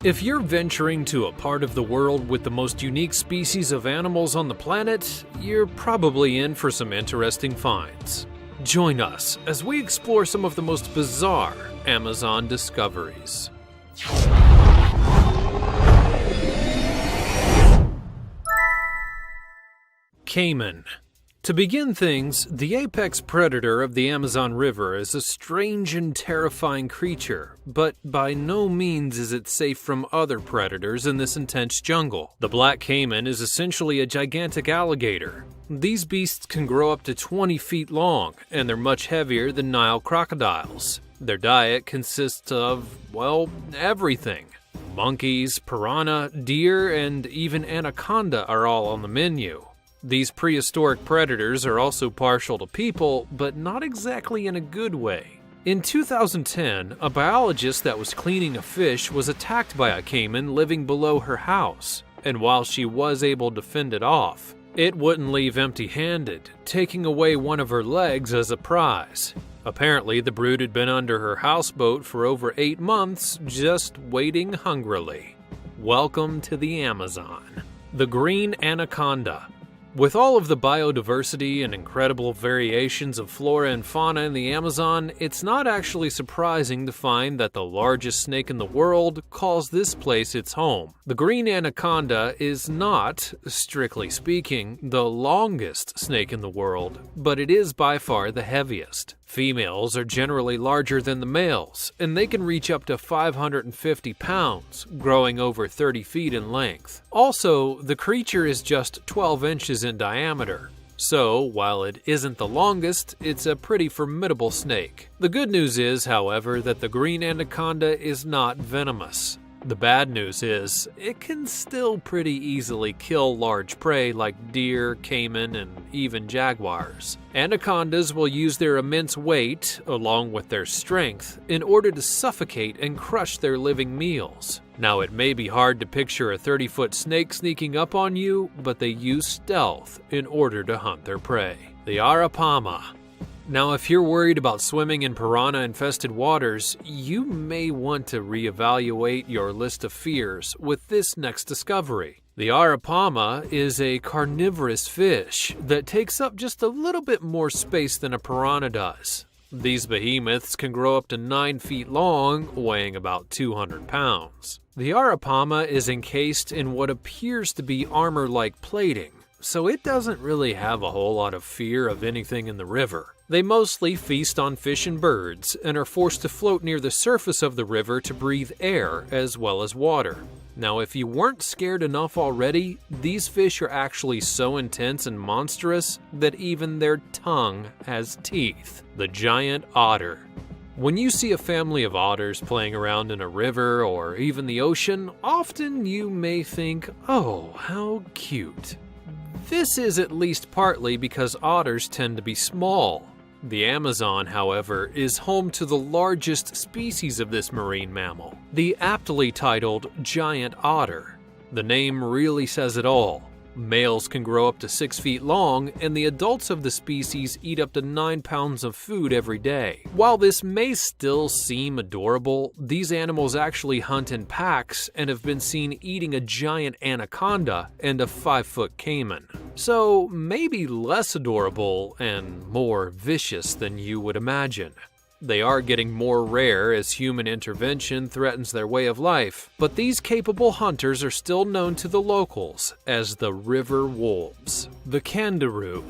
If you're venturing to a part of the world with the most unique species of animals on the planet, you're probably in for some interesting finds. Join us as we explore some of the most bizarre Amazon discoveries. Caiman. To begin things, the apex predator of the Amazon River is a strange and terrifying creature, but by no means is it safe from other predators in this intense jungle. The black caiman is essentially a gigantic alligator. These beasts can grow up to 20 feet long, and they're much heavier than Nile crocodiles. Their diet consists of, well, everything. Monkeys, piranha, deer, and even anaconda are all on the menu. These prehistoric predators are also partial to people, but not exactly in a good way. In 2010, a biologist that was cleaning a fish was attacked by a caiman living below her house, and while she was able to fend it off, it wouldn't leave empty-handed, taking away one of her legs as a prize. Apparently, the brood had been under her houseboat for over 8 months, just waiting hungrily. Welcome to the Amazon. The green anaconda. With all of the biodiversity and incredible variations of flora and fauna in the Amazon, it's not actually surprising to find that the largest snake in the world calls this place its home. The green anaconda is not, strictly speaking, the longest snake in the world, but it is by far the heaviest. Females are generally larger than the males, and they can reach up to 550 pounds, growing over 30 feet in length. Also, the creature is just 12 inches in diameter. So, while it isn't the longest, it's a pretty formidable snake. The good news is, however, that the green anaconda is not venomous. The bad news is, it can still pretty easily kill large prey like deer, caiman, and even jaguars. Anacondas will use their immense weight, along with their strength, in order to suffocate and crush their living meals. Now, it may be hard to picture a 30-foot snake sneaking up on you, but they use stealth in order to hunt their prey. The Arapaima. Now, if you're worried about swimming in piranha-infested waters, you may want to reevaluate your list of fears with this next discovery. The Arapaima is a carnivorous fish that takes up just a little bit more space than a piranha does. These behemoths can grow up to 9 feet long, weighing about 200 pounds. The Arapaima is encased in what appears to be armor-like plating, so it doesn't really have a whole lot of fear of anything in the river. They mostly feast on fish and birds, and are forced to float near the surface of the river to breathe air as well as water. Now, if you weren't scared enough already, these fish are actually so intense and monstrous that even their tongue has teeth. The giant otter. When you see a family of otters playing around in a river or even the ocean, often you may think, oh, how cute. This is at least partly because otters tend to be small. The Amazon, however, is home to the largest species of this marine mammal, the aptly titled giant otter. The name really says it all. Males can grow up to 6 feet long, and the adults of the species eat up to 9 pounds of food every day. While this may still seem adorable, these animals actually hunt in packs and have been seen eating a giant anaconda and a 5-foot caiman. So maybe less adorable and more vicious than you would imagine. They are getting more rare as human intervention threatens their way of life, but these capable hunters are still known to the locals as the river wolves. The kangaroo.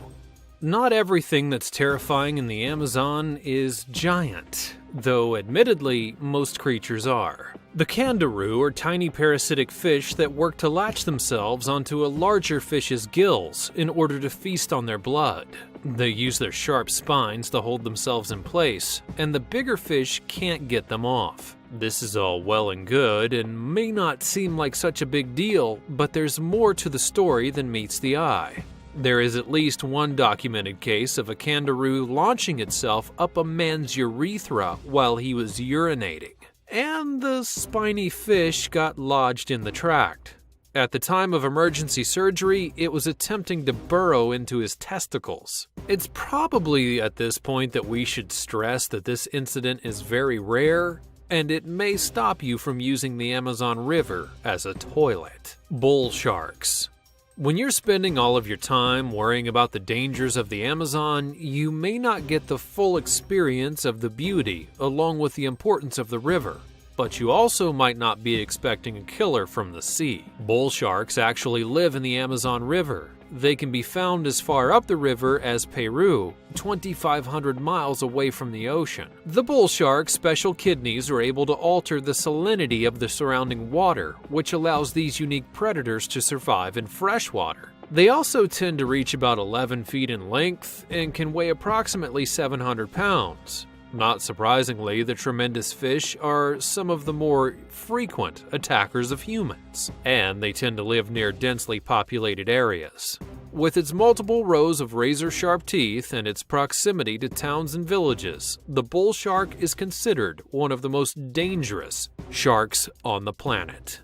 Not everything that's terrifying in the Amazon is giant, though admittedly most creatures are. The kangaroo are tiny parasitic fish that work to latch themselves onto a larger fish's gills in order to feast on their blood. They use their sharp spines to hold themselves in place, and the bigger fish can't get them off. This is all well and good and may not seem like such a big deal, but there's more to the story than meets the eye. There is at least one documented case of a kangaroo launching itself up a man's urethra while he was urinating, and the spiny fish got lodged in the tract. At the time of emergency surgery, it was attempting to burrow into his testicles. It's probably at this point that we should stress that this incident is very rare and it may stop you from using the Amazon River as a toilet. Bull sharks. When you're spending all of your time worrying about the dangers of the Amazon, you may not get the full experience of the beauty along with the importance of the river. But you also might not be expecting a killer from the sea. Bull sharks actually live in the Amazon River. They can be found as far up the river as Peru, 2,500 miles away from the ocean. The bull shark's special kidneys are able to alter the salinity of the surrounding water, which allows these unique predators to survive in fresh water. They also tend to reach about 11 feet in length and can weigh approximately 700 pounds. Not surprisingly, the tremendous fish are some of the more frequent attackers of humans, and they tend to live near densely populated areas. With its multiple rows of razor-sharp teeth and its proximity to towns and villages, the bull shark is considered one of the most dangerous sharks on the planet.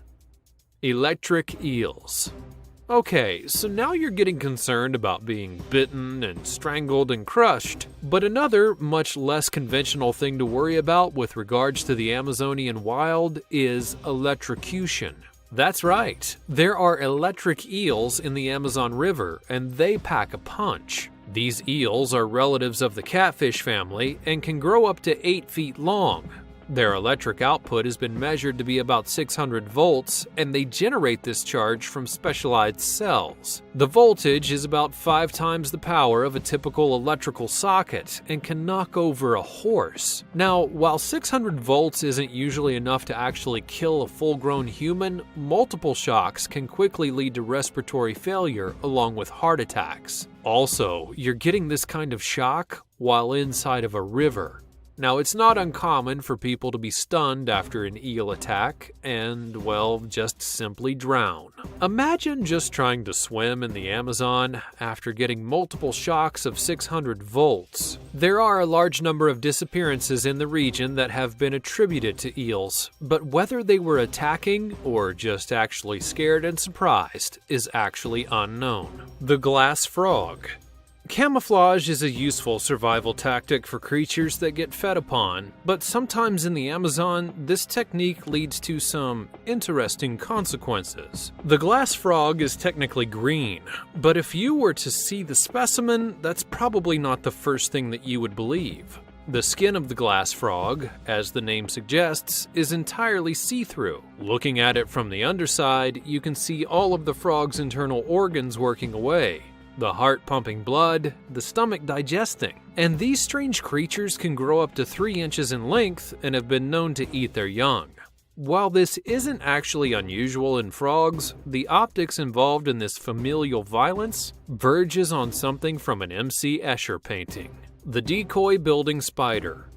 Electric eels. Okay, so now you're getting concerned about being bitten and strangled and crushed, but another, much less conventional thing to worry about with regards to the Amazonian wild is electrocution. That's right, there are electric eels in the Amazon River, and they pack a punch. These eels are relatives of the catfish family and can grow up to 8 feet long. Their electric output has been measured to be about 600 volts, and they generate this charge from specialized cells. The voltage is about 5 times the power of a typical electrical socket and can knock over a horse. Now, while 600 volts isn't usually enough to actually kill a full-grown human, multiple shocks can quickly lead to respiratory failure along with heart attacks. Also, you're getting this kind of shock while inside of a river. Now, it's not uncommon for people to be stunned after an eel attack and, well, just simply drown. Imagine just trying to swim in the Amazon after getting multiple shocks of 600 volts. There are a large number of disappearances in the region that have been attributed to eels, but whether they were attacking or just actually scared and surprised is actually unknown. The glass frog. Camouflage is a useful survival tactic for creatures that get fed upon, but sometimes in the Amazon, this technique leads to some interesting consequences. The glass frog is technically green, but if you were to see the specimen, that's probably not the first thing that you would believe. The skin of the glass frog, as the name suggests, is entirely see-through. Looking at it from the underside, you can see all of the frog's internal organs working away. The heart pumping blood, the stomach digesting. And these strange creatures can grow up to 3 inches in length and have been known to eat their young. While this isn't actually unusual in frogs, the optics involved in this familial violence verges on something from an M.C. Escher painting. The decoy building spider.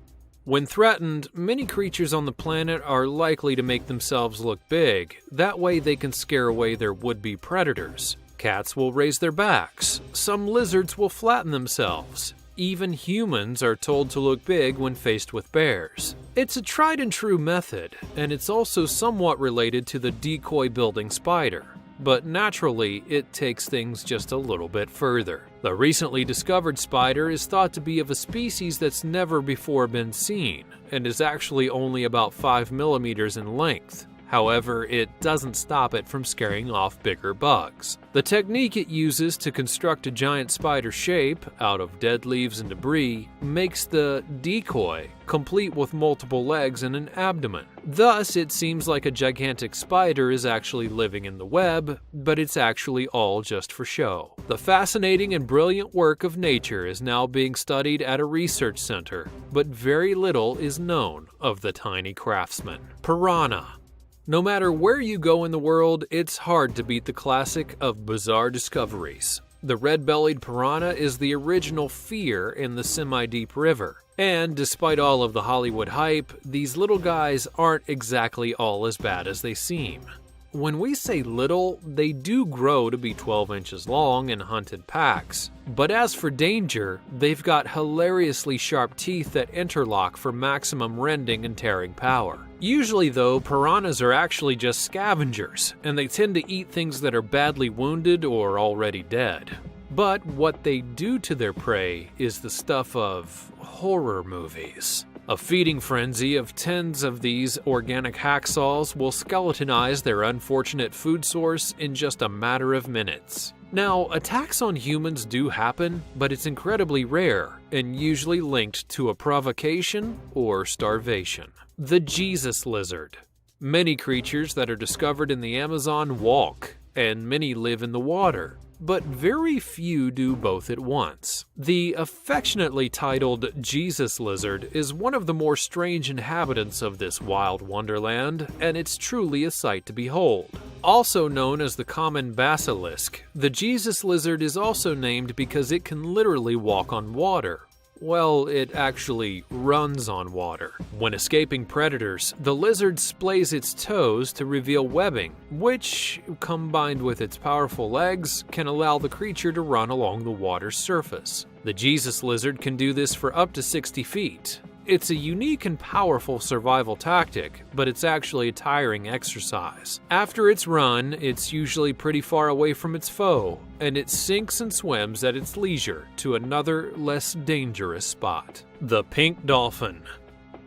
When threatened, many creatures on the planet are likely to make themselves look big. That way they can scare away their would-be predators. Cats will raise their backs. Some lizards will flatten themselves. Even humans are told to look big when faced with bears. It's a tried and true method, and it's also somewhat related to the decoy building spider. But naturally, it takes things just a little bit further. The recently discovered spider is thought to be of a species that's never before been seen, and is actually only about 5 millimeters in length. However, it doesn't stop it from scaring off bigger bugs. The technique it uses to construct a giant spider shape out of dead leaves and debris makes the decoy complete with multiple legs and an abdomen. Thus, it seems like a gigantic spider is actually living in the web, but it's actually all just for show. The fascinating and brilliant work of nature is now being studied at a research center, but very little is known of the tiny craftsman. Piranha. No matter where you go in the world, it's hard to beat the classic of bizarre discoveries. The red-bellied piranha is the original fear in the semi-deep river. And despite all of the Hollywood hype, these little guys aren't exactly all as bad as they seem. When we say little, they do grow to be 12 inches long in hunted packs. But as for danger, they've got hilariously sharp teeth that interlock for maximum rending and tearing power. Usually though, piranhas are actually just scavengers, and they tend to eat things that are badly wounded or already dead. But what they do to their prey is the stuff of horror movies. A feeding frenzy of tens of these organic hacksaws will skeletonize their unfortunate food source in just a matter of minutes. Now, attacks on humans do happen, but it's incredibly rare and usually linked to a provocation or starvation. The Jesus lizard. Many creatures that are discovered in the Amazon walk, and many live in the water, but very few do both at once. The affectionately titled Jesus lizard is one of the more strange inhabitants of this wild wonderland, and it's truly a sight to behold. Also known as the common basilisk, the Jesus lizard is also named because it can literally walk on water. Well, it actually runs on water. When escaping predators, the lizard splays its toes to reveal webbing, which, combined with its powerful legs, can allow the creature to run along the water's surface. The Jesus lizard can do this for up to 60 feet. It's a unique and powerful survival tactic, but it's actually a tiring exercise. After its run, it's usually pretty far away from its foe, and it sinks and swims at its leisure to another, less dangerous spot. The pink dolphin.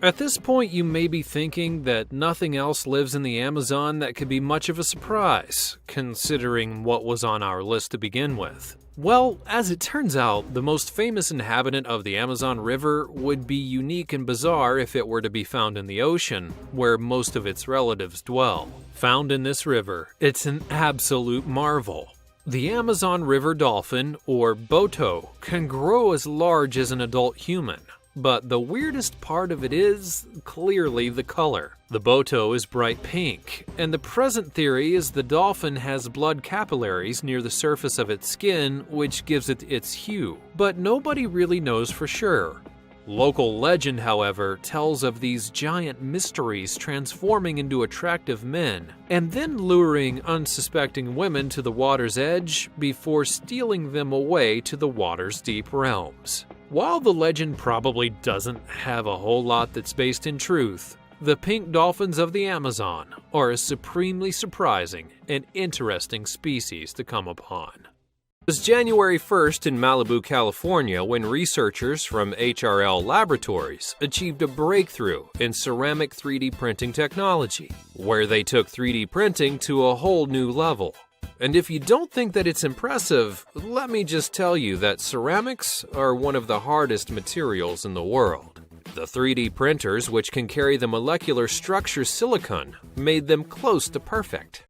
At this point, you may be thinking that nothing else lives in the Amazon that could be much of a surprise, considering what was on our list to begin with. Well, as it turns out, the most famous inhabitant of the Amazon River would be unique and bizarre if it were to be found in the ocean, where most of its relatives dwell. Found in this river, it's an absolute marvel. The Amazon River dolphin, or boto, can grow as large as an adult human. But the weirdest part of it is, clearly, the color. The boto is bright pink, and the present theory is the dolphin has blood capillaries near the surface of its skin, which gives it its hue. But nobody really knows for sure. Local legend, however, tells of these giant mysteries transforming into attractive men, and then luring unsuspecting women to the water's edge before stealing them away to the water's deep realms. While the legend probably doesn't have a whole lot that's based in truth, the pink dolphins of the Amazon are a supremely surprising and interesting species to come upon. It was January 1st in Malibu, California, when researchers from HRL Laboratories achieved a breakthrough in ceramic 3D printing technology, where they took 3D printing to a whole new level. And if you don't think that it's impressive, let me just tell you that ceramics are one of the hardest materials in the world. The 3D printers, which can carry the molecular structure silicon, made them close to perfect.